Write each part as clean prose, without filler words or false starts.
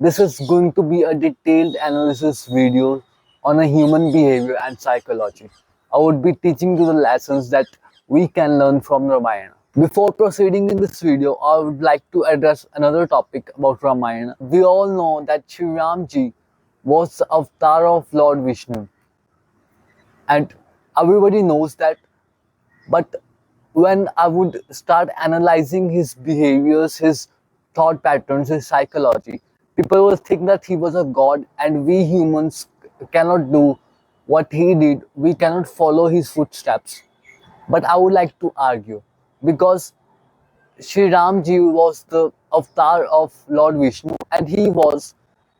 This is going to be a detailed analysis video on a human behavior and psychology. I would be teaching you the lessons that we can learn from Ramayana. Before proceeding in this video, I would like to address another topic about Ramayana. We all know that Shri Ram ji was the avatar of Lord Vishnu, and everybody knows that. But when I would start analyzing his behaviors, his thought patterns, his psychology, people will think that he was a god and we humans cannot do what he did. We cannot follow his footsteps. But I would like to argue, because Shri Ram ji was the avatar of Lord Vishnu and he was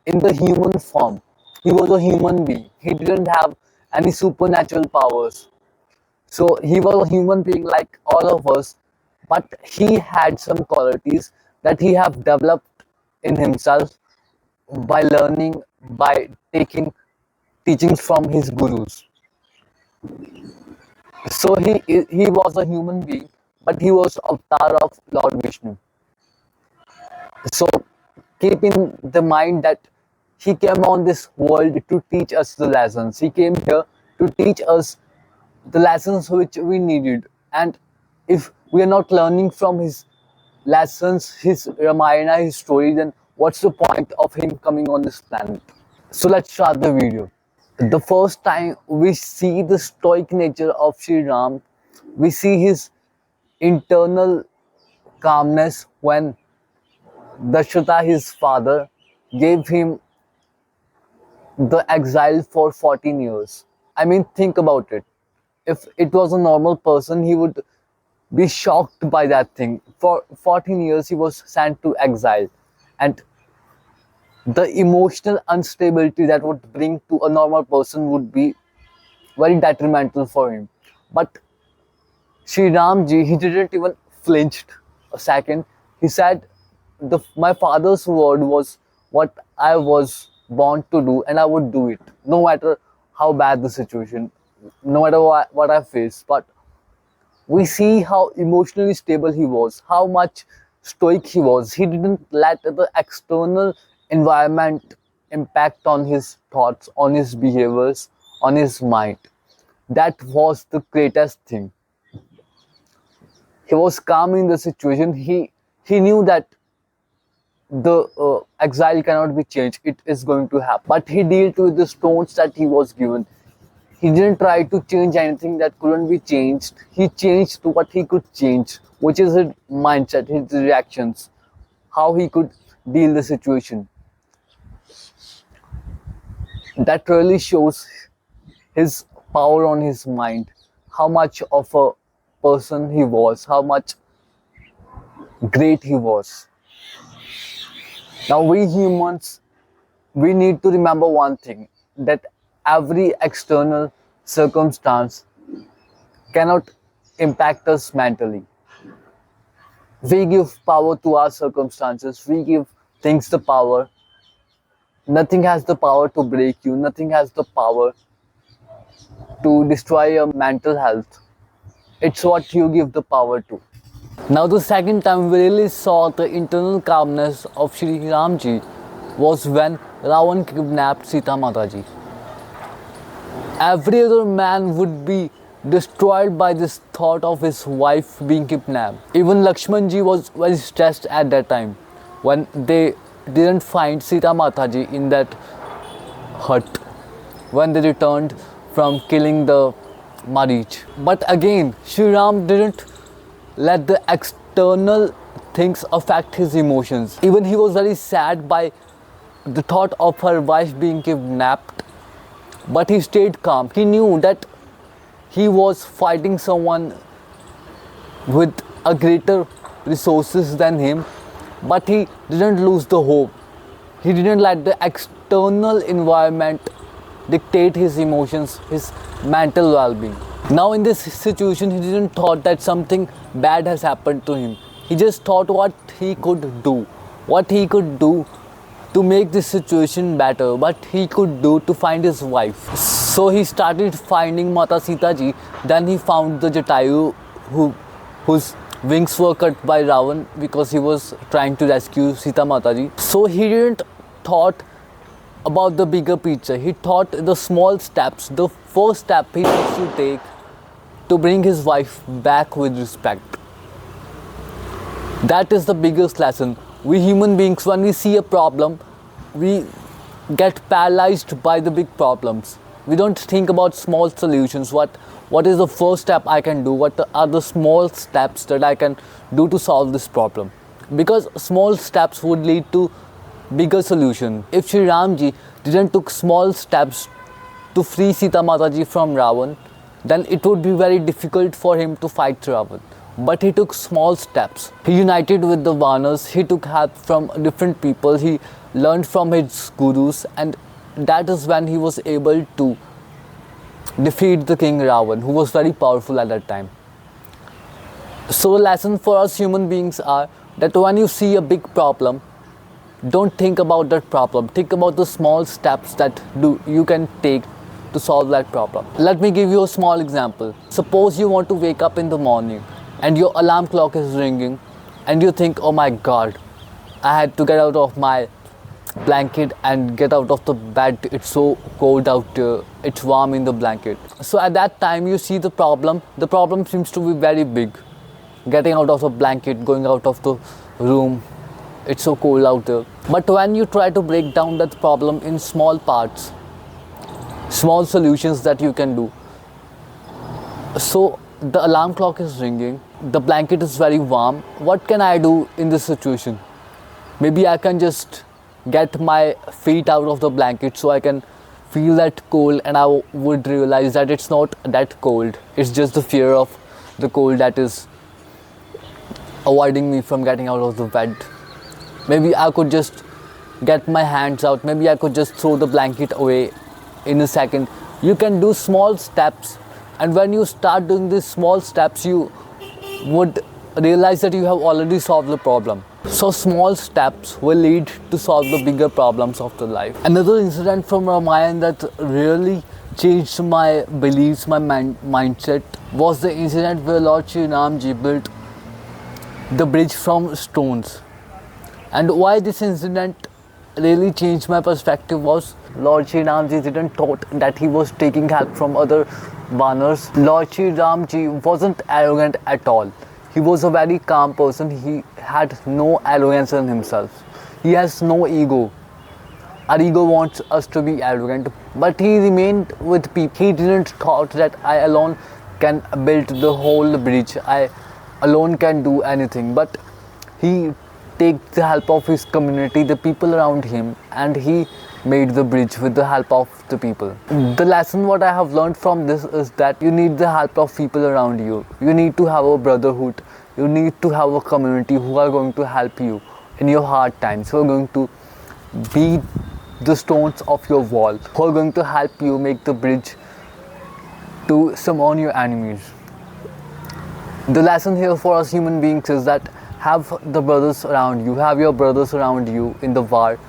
in the human form. He was a human being. He didn't have any supernatural powers. So he was a human being like all of us, but he had some qualities that he have developed in himself by learning, by taking teachings from his gurus. So he was a human being, but he was avatar of Lord Vishnu. So keep in the mind that he came on this world to teach us the lessons. He came here to teach us the lessons which we needed. And if we are not learning from his lessons, his Ramayana, his story, then what's the point of him coming on this planet? So let's start the video. The first time we see the stoic nature of Shri Ram, we see his internal calmness when Dashrata, his father, gave him the exile for 14 years. I mean, think about it. If it was a normal person, he would be shocked by that thing. For 14 years, he was sent to exile. And the emotional instability that would bring to a normal person would be very detrimental for him. But Shri Ram ji, he didn't even flinched a second. He said, my father's word was what I was born to do, and I would do it, no matter how bad the situation, no matter what I face. But we see how emotionally stable he was, how much stoic he was. He didn't let the external environment impact on his thoughts, on his behaviors, on his mind. That was the greatest thing. He was calm in the situation. He knew that the exile cannot be changed. It is going to happen. But he dealt with the stones that he was given. He didn't try to change anything that couldn't be changed. He changed to what he could change, which is his mindset, his reactions, how he could deal the situation. That really shows his power on his mind, how much of a person he was, how much great he was. Now we humans, we need to remember one thing, that every external circumstance cannot impact us mentally. We give power to our circumstances, we give things the power. Nothing has the power to break you, nothing has the power to destroy your mental health. It's what you give the power to. Now the second time we really saw the internal calmness of Shri Ram ji was when Ravan kidnapped Sita Mataji. Every other man would be destroyed by this thought of his wife being kidnapped. Even Lakshman ji was very stressed at that time when they didn't find Sita Mataji in that hut when they returned from killing the Marich. But again, Shri Ram didn't let the external things affect his emotions. Even he was very sad by the thought of her wife being kidnapped, but he stayed calm. He knew that he was fighting someone with a greater resources than him, but he didn't lose the hope. He didn't let the external environment dictate his emotions, his mental well-being. Now in this situation, he didn't thought that something bad has happened to him. He just thought what he could do to make this situation better, what he could do to find his wife. So he started finding Mata Sita ji. Then he found the Jatayu whose wings were cut by Ravan because he was trying to rescue Sita Mataji. So he didn't thought about the bigger picture. He thought the small steps, the first step he needs to take to bring his wife back with respect. That is the biggest lesson. We human beings, when we see a problem, we get paralyzed by the big problems. We don't think about small solutions. What is the first step I can do? What are the small steps that I can do to solve this problem? Because small steps would lead to bigger solution. If Shri Ram ji didn't took small steps to free Sita Mataji from Ravan, then it would be very difficult for him to fight Ravan. But he took small steps. He united with the Vanas, he took help from different people, he learned from his gurus, and that is when he was able to defeat the king Ravan, who was very powerful at that time. So the lesson for us human beings are that when you see a big problem, don't think about that problem. Think about the small steps that you can take to solve that problem. Let me give you a small example. Suppose you want to wake up in the morning and your alarm clock is ringing and you think, oh my god, I had to get out of my blanket and get out of the bed. It's so cold out there, it's warm in the blanket. So at that time you see the problem seems to be very big. Getting out of the blanket, going out of the room, it's so cold out there. But when you try to break down that problem in small parts, small solutions that you can do. So the alarm clock is ringing, the blanket is very warm. What can I do in this situation? Maybe I can just get my feet out of the blanket so I can feel that cold, and I would realize that it's not that cold. It's just the fear of the cold that is avoiding me from getting out of the bed. Maybe I could just get my hands out. Maybe I could just throw the blanket away in a second. You can do small steps, and when you start doing these small steps, you would realize that you have already solved the problem. So small steps will lead to solve the bigger problems of the life. Another incident from Ramayan that really changed my beliefs, my mindset, was the incident where Lord Shri Ram ji built the bridge from stones. And why this incident really changed my perspective was Lord Shri Ram ji didn't thought that he was taking help from other Vanars. Lord Shri Ram ji wasn't arrogant at all. He was a very calm person. He had no arrogance in himself. He has no ego. Our ego wants us to be arrogant, but he remained with people. He didn't thought that I alone can build the whole bridge. I alone can do anything, but he take the help of his community, the people around him, and he made the bridge with the help of the people. The lesson what I have learned from this is that you need the help of people around you. You need to have a brotherhood. You need to have a community who are going to help you in your hard times, who are going to be the stones of your wall, who are going to help you make the bridge to summon your enemies. The lesson here for us human beings is that have the brothers around you, have your brothers around you in the war,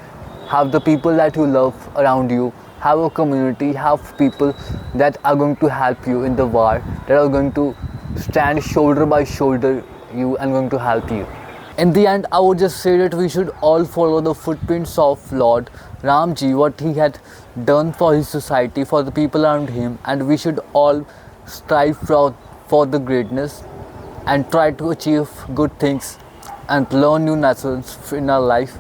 have the people that you love around you, have a community, have people that are going to help you in the war, that are going to stand shoulder by shoulder you and going to help you. In the end, I would just say that we should all follow the footprints of Lord Ram ji, what he had done for his society, for the people around him, and we should all strive for the greatness and try to achieve good things and learn new lessons in our life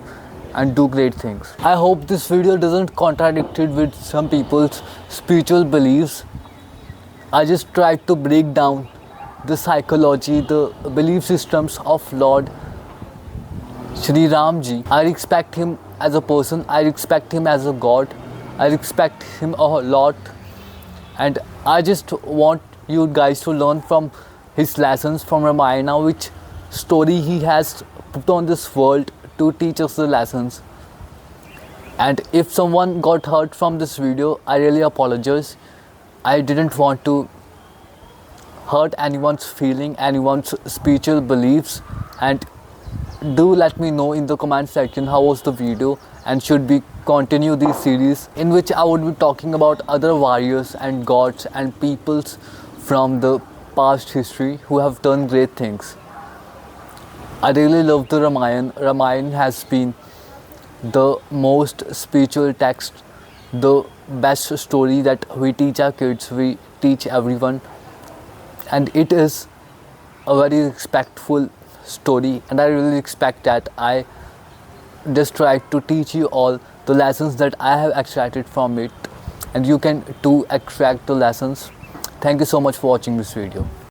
and do great things. I hope this video doesn't contradict it with some people's spiritual beliefs. I just tried to break down the psychology, the belief systems of Lord Shri Ram ji. I respect him as a person, I respect him as a god, I respect him a lot, and I just want you guys to learn from his lessons from Ramayana, which story he has put on this world to teach us the lessons. And if someone got hurt from this video, I really apologize. I didn't want to hurt anyone's feeling, anyone's spiritual beliefs, and do let me know in the comment section how was the video, and should we continue this series in which I would be talking about other warriors and gods and peoples from the past history who have done great things. I really love the Ramayan. Ramayan has been the most spiritual text, the best story that we teach our kids, we teach everyone, and it is a very respectful story, and I really respect that. I just try to teach you all the lessons that I have extracted from it, and you can too extract the lessons. Thank you so much for watching this video.